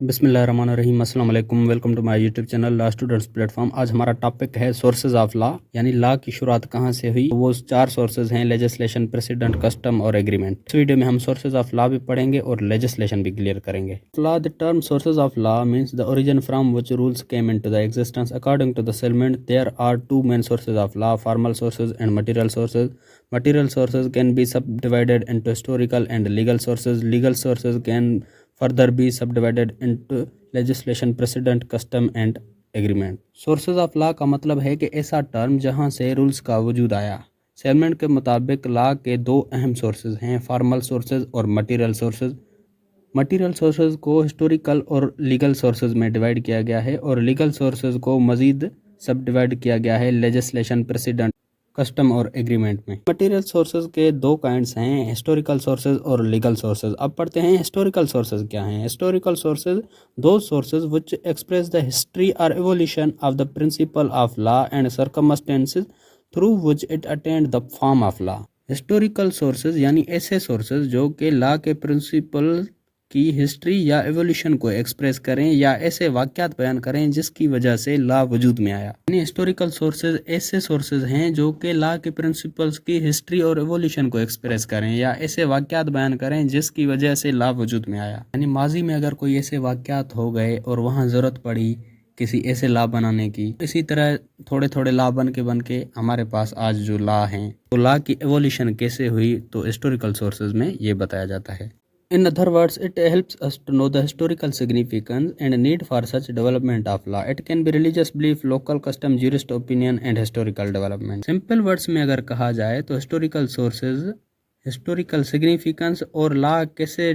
बिस्मिल्लाहिर्रहमानिर्रहीम अस्सलाम वालेकुम। Welcome to my YouTube channel law students platform. आज हमारा टॉपिक है सोर्सेज ऑफ लॉ, यानी लॉ की शुरुआत कहाँ से हुई। वो 4 सोर्सेज हैं, लेजिस्लेशन, प्रेसिडेंट, कस्टम और एग्रीमेंट। इस वीडियो में हम सोर्सेज ऑफ लॉ भी पढ़ेंगे और लेजिस्लेशन भी क्लियर करेंगे। Law, the term sources of law means the origin from which rules came into the existence. According to the Salmond there are 2 main sources of law, formal sources and material sources. Material sources can be subdivided into historical and legal sources. Legal sources can further be subdivided into legislation, precedent, custom and agreement. Sources of law का मतलब है कि ऐसा term जहाँ से rules का वजूद आया। सेलमेंट के मुताबिक लॉ के 2 अहम सोर्सेज हैं, फॉर्मल सोर्सेज और मटेरियल सोर्सेज। मटेरियल सोर्सेज को हिस्टोरिकल और लीगल सोर्सेज में डिवाइड किया गया है और लीगल सोर्सेज को मज़ीद सब डिवाइड किया गया है लेजिस्लेशन, प्रेसिडेंट, कस्टम और एग्रीमेंट में। मटेरियल सोर्सेज के 2 काइंड्स हैं, हिस्टोरिकल सोर्सेज और लीगल सोर्सेज। अब पढ़ते हैं हिस्टोरिकल सोर्सेज क्या हैं। Historical sources those sources which express the history और evolution of the principle of law and circumstances through which it attained the form of law. Historical sources यानी ऐसे sources जो कि लॉ के प्रिंसिपल की history या एवोल्यूशन को express करें या ऐसे वाक़यात बयान करें जिसकी वजह से लॉ वजूद में आया। यानी हिस्टोरिकल सोर्सेज ऐसे सोर्सेज हैं जो कि लॉ के प्रिंसिपल्स की हिस्ट्री और एवोल्यूशन को एक्सप्रेस करें या ऐसे वाक़यात बयान करें जिसकी वजह से लॉ वजूद में आया। यानी माजी में अगर कोई ऐसे वाक़यात हो गए और वहाँ ज़रूरत पड़ी किसी ऐसे लॉ बनाने की, इसी तरह थोड़े थोड़े लॉ बन के हमारे पास आज जो लॉ हैं, तो लॉ की एवोल्यूशन कैसे हुई तो हिस्टोरिकल सोर्सेज में ये बताया जाता है। In other words, it helps us to know the historical significance and need for such development of law. It can be religious belief, local custom, jurist opinion and historical development. Simple words में अगर कहा जाए तो historical sources, historical significance और law कैसे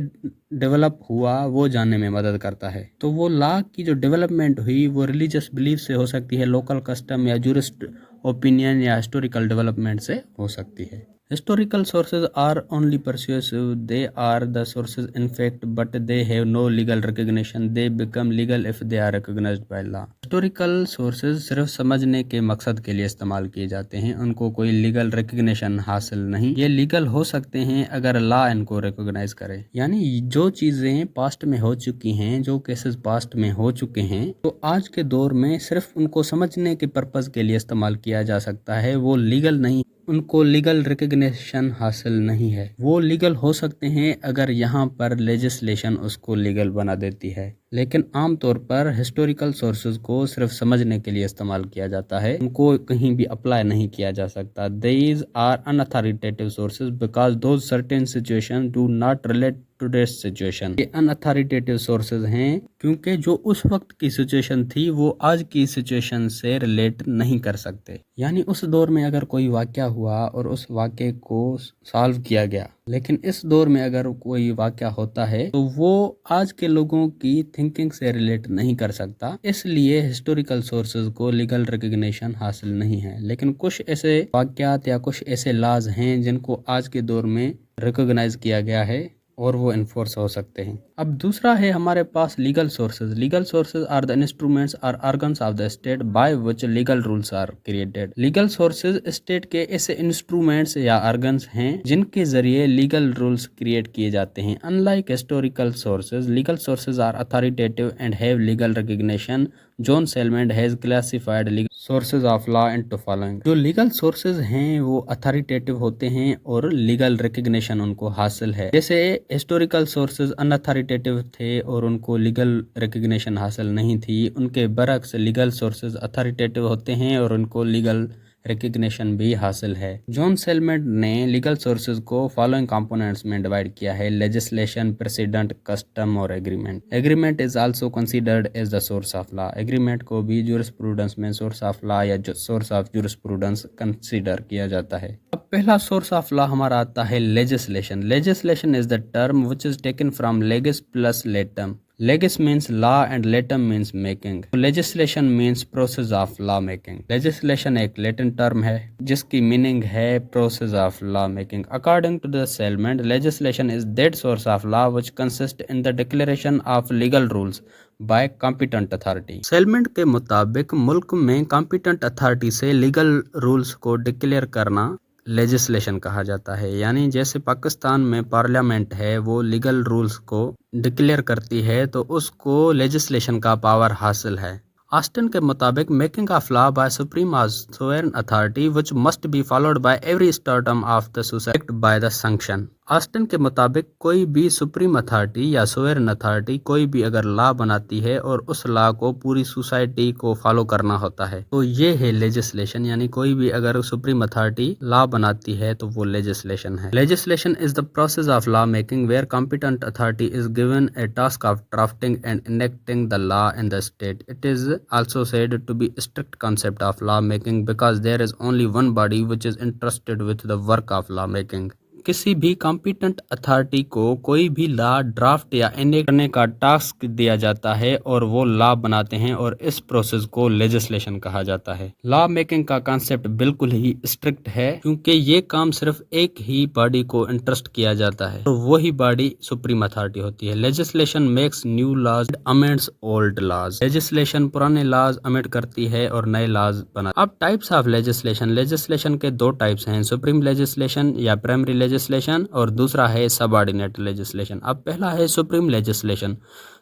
develop हुआ वो जानने में मदद करता है। तो वो लॉ की जो डेवलपमेंट हुई वो रिलीजियस बिलीफ से हो सकती है, लोकल कस्टम या जूरिस्ट ओपिनियन या हिस्टोरिकल डेवलपमेंट से हो सकती है। Historical sources are only persuasive. They are the sources in fact, but they have no legal recognition. They become legal if they are recognized by law. Historical sources सिर्फ समझने के मकसद के लिए इस्तेमाल किए जाते हैं, उनको कोई लीगल रिकग्निशन हासिल नहीं। ये लीगल हो सकते हैं अगर लॉ इनको रिकॉग्नाइज करे। यानी जो चीज़ें पास्ट में हो चुकी हैं, जो केसेस पास्ट में हो चुके हैं, तो आज के दौर में सिर्फ उनको समझने के पर्पज़ के लिए इस्तेमाल किया जा सकता है। वो लीगल नहीं, उनको लीगल रिकग्निशन हासिल नहीं है। वो लीगल हो सकते हैं अगर यहाँ पर लेजिस्लेशन उसको लीगल बना देती है, लेकिन आमतौर पर हिस्टोरिकल सोर्सेज को सिर्फ समझने के लिए इस्तेमाल किया जाता है, उनको कहीं भी अप्लाई नहीं किया जा सकता। These are unauthoritative sources because those certain situation do not relate to this situation. ये अनअथॉरिटेटिव सोर्सेज हैं क्योंकि जो उस वक्त की सिचुएशन थी वो आज की सिचुएशन से रिलेट नहीं कर सकते। यानी उस दौर में अगर कोई वाक़या हुआ और उस वाक़े को सॉल्व किया गया, लेकिन इस दौर में अगर कोई वाक़या होता है तो वो आज के लोगों की थिंकिंग से रिलेट नहीं कर सकता। इसलिए हिस्टोरिकल सोर्सेज को लीगल रिकग्निशन हासिल नहीं है। लेकिन कुछ ऐसे वाक़यात या कुछ ऐसे लॉज हैं जिनको आज के दौर में रिकॉग्नाइज किया गया है और वो इन्फोर्स हो सकते हैं। अब दूसरा है हमारे पास legal sources. Legal sources are the instruments और organs of the state by which legal rules are created. Legal sources state के ऐसे इंस्ट्रूमेंट्स या ऑर्गन्स हैं जिनके जरिए लीगल रूल्स क्रिएट किए जाते हैं। Unlike historical sources, legal sources are authoritative and have legal recognition. John Salmond has classified legal sources of law into following. जो लीगल सोर्सेज हैं वो अथॉरिटेटिव होते हैं और लीगल रिकग्निशन उनको हासिल है। जैसे हिस्टोरिकल सोर्सेज अनअथॉरिटेटिव थे और उनको लीगल रिकग्निशन हासिल नहीं थी, उनके बरक्स लीगल सोर्सेज अथॉरिटेटिव होते हैं और उनको लीगल रिकग्निशन भी हासिल है। जॉन सेलमेंट ने लीगल सोर्सेज को फॉलोइंग कंपोनेंट्स में डिवाइड किया है, लेजिस्लेशन, प्रेसिडेंट, कस्टम और agreement. Agreement is also considered as the source of law. Agreement को भी जूरिस्प्रूडेंस में सोर्स ऑफ लॉ या सोर्स ऑफ जूरिस्प्रूडेंस कंसीडर किया जाता है। अब पहला सोर्स ऑफ लॉ हमारा आता है legislation. Legislation is the term which is taken from legis plus latum. Legis means law and latum means making. Legislation means process of law making. Legislation एक Latin term है जिसकी meaning है process of law making. According to the settlement, legislation is that source of law which consists in the declaration of legal rules by competent authority. सेलमेंट के मुताबिक मुल्क में competent authority से legal rules को declare करना legislation कहा जाता है। यानी जैसे पाकिस्तान में पार्लियामेंट है वो लीगल रूल्स को डिक्लेयर करती है तो उसको लेजिस्लेशन का पावर हासिल है। ऑस्टिन के मुताबिक making of law by supreme sovereign authority which must be followed by every stratum of the society by the sanction. Austin के मुताबिक कोई भी सुप्रीम अथॉरिटी या सोवरेन अथॉरिटी कोई भी अगर लॉ बनाती है और उस लॉ को पूरी सोसाइटी को फॉलो करना होता है तो ये है लेजिस्लेशन। यानी कोई भी अगर सुप्रीम अथॉरिटी लॉ बनाती है तो वो लेजिस्लेशन है। Legislation is the process of law making where competent authority is given a task of drafting and enacting the law in the state. It is also said to be a strict concept of law making because there is only one body which is entrusted with the work of law making। किसी भी competent authority को कोई भी law draft या enact करने का task दिया जाता है और वो लॉ बनाते हैं और इस प्रोसेस को लेजिस्लेशन कहा जाता है। लॉ मेकिंग का कॉन्सेप्ट बिल्कुल ही स्ट्रिक्ट है क्योंकि ये काम सिर्फ एक ही बॉडी को इंटरेस्ट किया जाता है और वही बॉडी सुप्रीम अथॉरिटी होती है। Legislation makes new laws amends old laws. Legislation पुराने लॉज अमेंड करती है और नए लॉज बना। अब टाइप्स ऑफ लेजिस्लेशन। लेजिस्लेशन के दो टाइप्स हैं, सुप्रीम लेजिस्लेशन या प्राइमरी लेजिस्लेशन और दूसरा है सबऑर्डिनेट लेजिस्लेशन। अब पहला है supreme legislation.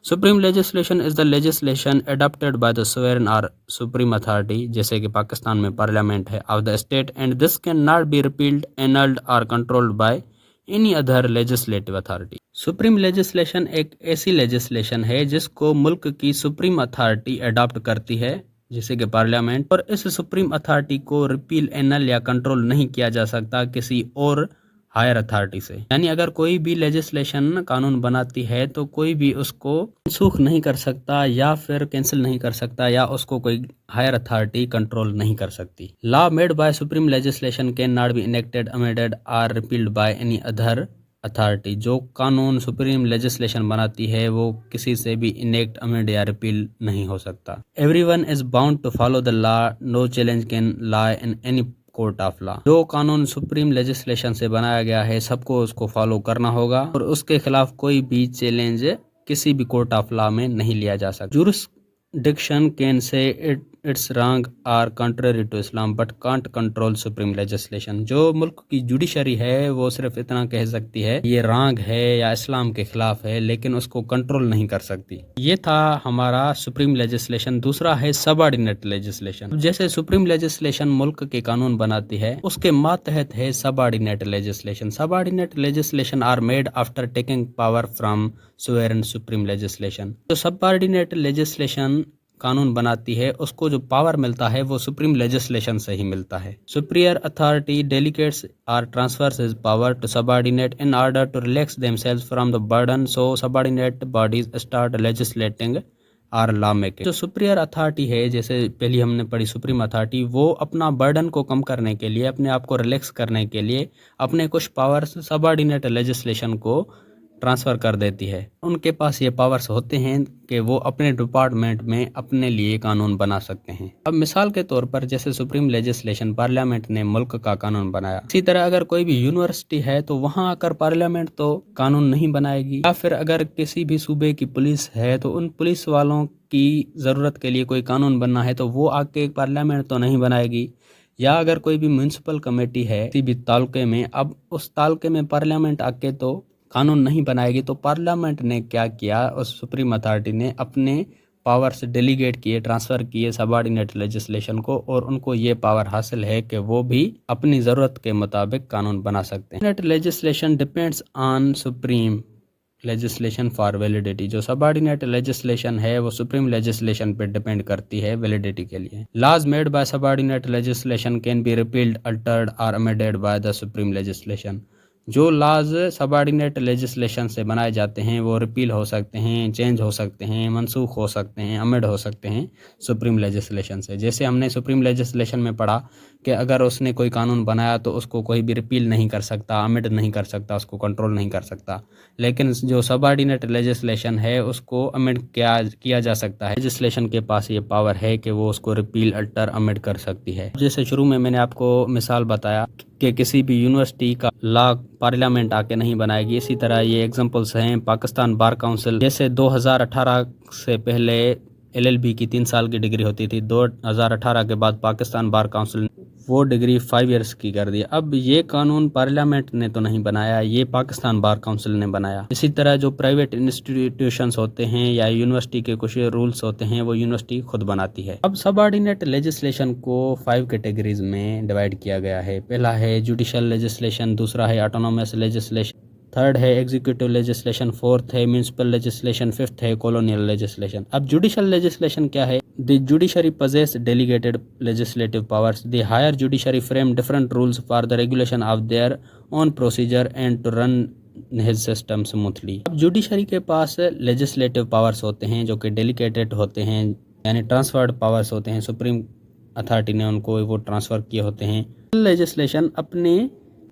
Supreme legislation is the legislation adopted by the sovereign और सुप्रीम अथॉरिटी, जैसे कि पाकिस्तान में पार्लियामेंट है, of the state and this can not be repealed, annulled और controlled by any other legislative authority. Supreme legislation एक ऐसी legislation है जिसको मुल्क की सुप्रीम अथॉरिटी अडॉप्ट करती है, जैसे कि पार्लियामेंट, और इस सुप्रीम अथॉरिटी को रिपील, एनल या कंट्रोल नहीं किया जा सकता किसी और हायर अथॉरिटी से। यानी अगर कोई भी लेजिस्लेशन कानून बनाती है तो कोई भी उसको मनसूख नहीं कर सकता या फिर कैंसिल नहीं कर सकता या उसको कोई हायर अथॉरिटी कंट्रोल नहीं कर सकती। Law made by supreme legislation can not be enacted, amended और repealed by any other authority. जो कानून सुप्रीम लेजिस्लेशन बनाती है वो किसी से भी इनेक्ट, अमेंड या रिपील नहीं हो सकता। Everyone is bound to follow the law, no challenge can lie in any court of law. जो कानून सुप्रीम लेजिस्लेशन से बनाया गया है सबको उसको फॉलो करना होगा और उसके खिलाफ कोई भी चैलेंज किसी भी कोर्ट ऑफ लॉ में नहीं लिया जा सकता। Jurisdiction can say it's wrong or contrary to Islam but can't control supreme legislation. जो मुल्क की जुडिशरी है वो सिर्फ इतना कह सकती है ये रॉन्ग है या इस्लाम के खिलाफ है, लेकिन उसको कंट्रोल नहीं कर सकती। ये था हमारा सुप्रीम लेजिस्लेशन। दूसरा है सबऑर्डिनेट लेजिस्लेशन। जैसे सुप्रीम लेजिस्लेशन मुल्क के कानून बनाती है उसके मातहत है subordinate legislation. Subordinate legislation are made after taking power from sovereign supreme legislation. जो सबऑर्डिनेट लेजिस्लेशन कानून बनाती है उसको जो पावर मिलता है वो सुप्रीम लेजिस्लेशन से ही मिलता है। सुपीरियर अथॉरिटी डेलीगेट्स और transfers his power to subordinate in order to relax themselves from the burden, so subordinate bodies start legislating और लॉ मेकिंग। जो सुपीरियर अथॉरिटी है, जैसे पहली हमने पढ़ी सुप्रीम अथॉरिटी, वो अपना बर्डन को कम करने के लिए, अपने आप को रिलैक्स करने के लिए अपने कुछ पावर्स सबऑर्डिनेट लेजिस्लेशन को ट्रांसफ़र कर देती है। उनके पास ये पावर्स होते हैं कि वो अपने डिपार्टमेंट में अपने लिए कानून बना सकते हैं। अब मिसाल के तौर पर जैसे सुप्रीम लेजिस्लेशन पार्लियामेंट ने मुल्क का कानून बनाया, इसी तरह अगर कोई भी यूनिवर्सिटी है तो वहाँ आकर पार्लियामेंट तो कानून नहीं बनाएगी, या फिर अगर किसी भी सूबे की पुलिस है तो उन पुलिस वालों की ज़रूरत के लिए कोई कानून बनना है तो वो आके पार्लियामेंट तो नहीं बनाएगी। या अगर कोई भी म्यूनसिपल कमेटी है किसी भी तालुके में, अब उस तालुके में पार्लियामेंट आके तो कानून नहीं बनाएगी, तो पार्लियामेंट ने क्या किया, उस सुप्रीम अथॉरिटी ने अपने पावर्स डेलीगेट किए, ट्रांसफ़र किए सबऑर्डिनेट लेजिस्लेशन को, और उनको ये पावर हासिल है कि वो भी अपनी ज़रूरत के मुताबिक कानून बना सकते हैं। Legislation depends on supreme legislation for validity. जो सबऑर्डिनेट लेजिस्लेशन है वो सुप्रीम लेजिस्लेशन पे डिपेंड करती है वैलिडिटी के लिए। Laws made by subordinate legislation can be repealed, altered और amended by the supreme legislation. जो लॉज सबऑर्डिनेट लेजिस्लेशन से बनाए जाते हैं वो रिपील हो सकते हैं, चेंज हो सकते हैं, मनसूख हो सकते हैं, अमेंड हो सकते हैं सुप्रीम लेजिस्लेशन से। जैसे हमने सुप्रीम लेजिस्लेशन में पढ़ा कि अगर उसने कोई कानून बनाया तो उसको कोई भी रिपील नहीं कर सकता, अमेंड नहीं कर सकता, उसको कंट्रोल नहीं कर सकता। लेकिन जो सबऑर्डिनेट लेजिस्लेशन है उसको अमेंड किया जा सकता है। लेजिस्लेशन के पास ये पावर है कि वो उसको रिपील, अल्टर, अमेंड कर सकती है। जैसे शुरू में मैंने आपको मिसाल बताया कि किसी भी यूनिवर्सिटी का लॉ पार्लियामेंट आके नहीं बनाएगी, इसी तरह ये एग्जांपल्स हैं। पाकिस्तान बार काउंसिल जैसे 2018 से पहले LLB की 3 साल की डिग्री होती थी। 2018 के बाद पाकिस्तान बार काउंसिल वो डिग्री 5 इयर्स की कर दी। अब ये कानून पार्लियामेंट ने तो नहीं बनाया, ये पाकिस्तान बार काउंसिल ने बनाया। इसी तरह जो प्राइवेट इंस्टीट्यूशंस होते हैं या यूनिवर्सिटी के कुछ रूल्स होते हैं वो यूनिवर्सिटी खुद बनाती है। अब सबऑर्डिनेट लेजिस्लेशन को 5 कैटेगरीज में डिवाइड किया गया है। पहला है जुडिशियल लेजिस्लेशन, दूसरा है ऑटोनोमस लेजिस्लेशन, थर्ड है एग्जीक्यूटिव लेजिस्लेशन, फोर्थ है म्यूनिसिपल लेजिस्लेशन, फिफ्थ है कॉलोनियल लेजिस्लेशन। अब जुडिशियल लेजिस्लेशन क्या है? The judiciary possess delegated legislative powers. The higher judiciary frame different rules for the regulation of their own procedure and to run his system smoothly. अब judiciary के पास legislative powers होते हैं जो कि delegated होते हैं, यानी ट्रांसफर्ड पावर्स होते हैं। सुप्रीम अथॉरिटी ने उनको वो ट्रांसफ़र किए होते हैं। लेजिस्लेशन अपने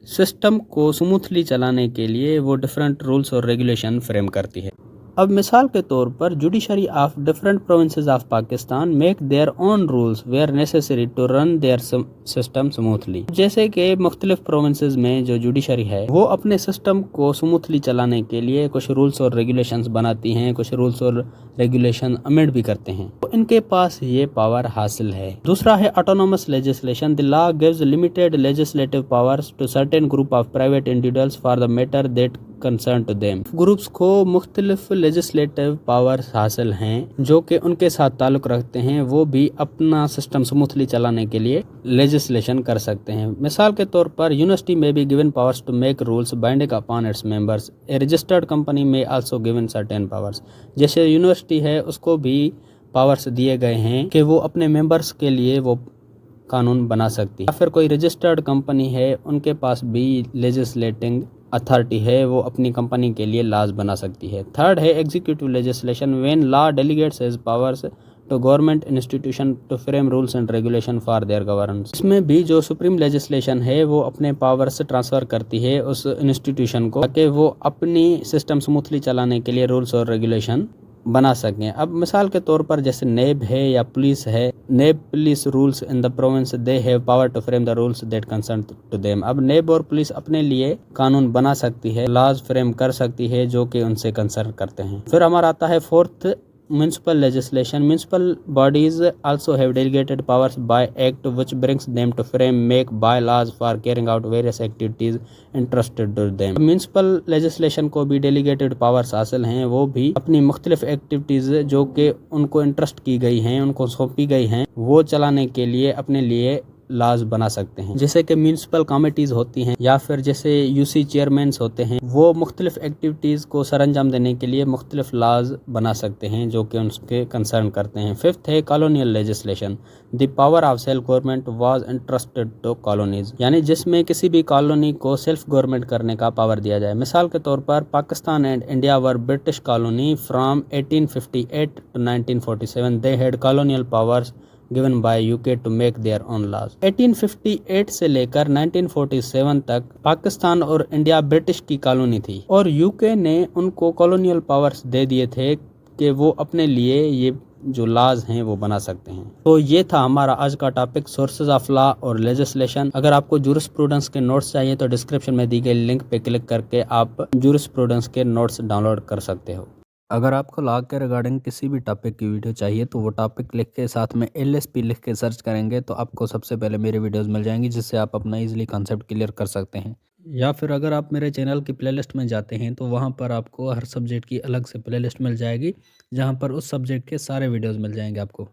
सिस्टम को स्मूथली चलाने के लिए वो डिफरेंट रूल्स और रेगुलेशन फ्रेम करती है। अब मिसाल के तौर पर judiciary of different provinces of Pakistan make their own rules where necessary to run their system smoothly. जैसे कि मुख्तलिफ प्रोविंसेस में जो जुडिशरी है वो अपने सिस्टम को स्मूथली चलाने के लिए कुछ रूल्स और रेगुलेशंस बनाती हैं, कुछ रूल्स और रेगुलेशन अमेंड भी करते हैं, तो इनके पास ये पावर हासिल है। दूसरा है autonomous legislation. The law gives limited legislative powers to certain group of private individuals for the matter that concern to them. Groups को मुख्तलिफ लेजिस्लेटिव पावर्स हासिल हैं जो कि उनके साथ ताल्लुक रखते हैं, वो भी अपना सिस्टम स्मूथली चलाने के लिए लेजिस्लेशन कर सकते हैं। मिसाल के तौर पर यूनिवर्सिटी में be given powers to make rules binding upon its members. A registered company may also given certain powers. जैसे यूनिवर्सिटी है उसको भी पावर्स दिए गए हैं कि वो अपने मेंबर्स के लिए वो कानून बना सकती है, या फिर कोई रजिस्टर्ड कंपनी है उनके पास भी लेजिस्लेटिंग अथॉरिटी है, वो अपनी कंपनी के लिए लॉज बना सकती है। थर्ड है executive legislation. When law delegates his powers to government institution to frame rules and regulation for their governance. इसमें भी जो सुप्रीम लेजिस्लेशन है वो अपने पावर्स ट्रांसफर करती है उस इंस्टीट्यूशन को ताकि वो अपनी सिस्टम स्मूथली चलाने के लिए रूल्स और रेगुलेशन बना सकें। अब मिसाल के तौर पर जैसे नेब है या पुलिस है, NAB police rules in the province, they have power to frame the rules that concern to them. अब नेब और पुलिस अपने लिए कानून बना सकती है, लॉज फ्रेम कर सकती है जो कि उनसे कंसर्न करते हैं। फिर हमारा आता है fourth municipal legislation. Municipal bodies also have delegated powers by act which brings them to frame make by laws for carrying out various activities interested to them. Municipal legislation को भी डेलीगेटेड पावर्स हासिल हैं, वो भी अपनी मुख्तलिफ activities जो कि उनको इंटरेस्ट की गई हैं, उनको सौंपी गई हैं, वो चलाने के लिए अपने लिए लॉज बना सकते हैं। जैसे कि म्यूनिसिपल कमेटीज होती हैं या फिर जैसे यूसी चेयरमैन होते हैं, वो मुख्तलिफ एक्टिविटीज को सरअंजाम देने के लिए मुख्तलिफ लॉज बना सकते हैं जो कि उनके कंसर्न करते हैं। फिफ्थ है colonial legislation. The power of self government was interested to colonies, यानी जिसमें किसी भी कॉलोनी को सेल्फ गवर्नमेंट करने का पावर दिया जाए। मिसाल के तौर पर Pakistan and India were British colony from 1858 to 1947। They had colonial powers given by UK to make their own laws। 1858 से लेकर 1947 तक पाकिस्तान और इंडिया ब्रिटिश की कॉलोनी थी और यूके ने उनको कॉलोनियल पावर्स दे दिए थे कि वो अपने लिए ये जो लॉज हैं वो बना सकते हैं। तो ये था हमारा आज का टॉपिक, सोर्सेज ऑफ लॉ और लेजिस्लेशन। अगर आपको जूरिस्प्रूडेंस के नोट्स चाहिए तो डिस्क्रिप्शन में दी गई लिंक पे क्लिक करके आप जूरिस्प्रूडेंस के नोट्स डाउनलोड कर सकते हो। अगर आपको लॉ के रिगार्डिंग किसी भी टॉपिक की वीडियो चाहिए तो वो टॉपिक लिख के साथ में LSP लिख के सर्च करेंगे तो आपको सबसे पहले मेरी वीडियोस मिल जाएंगी, जिससे आप अपना इजीली कॉन्सेप्ट क्लियर कर सकते हैं। या फिर अगर आप मेरे चैनल की प्लेलिस्ट में जाते हैं तो वहाँ पर आपको हर सब्जेक्ट की अलग से प्लेलिस्ट मिल जाएगी, जहाँ पर उस सब्जेक्ट के सारे वीडियोज़ मिल जाएंगे आपको।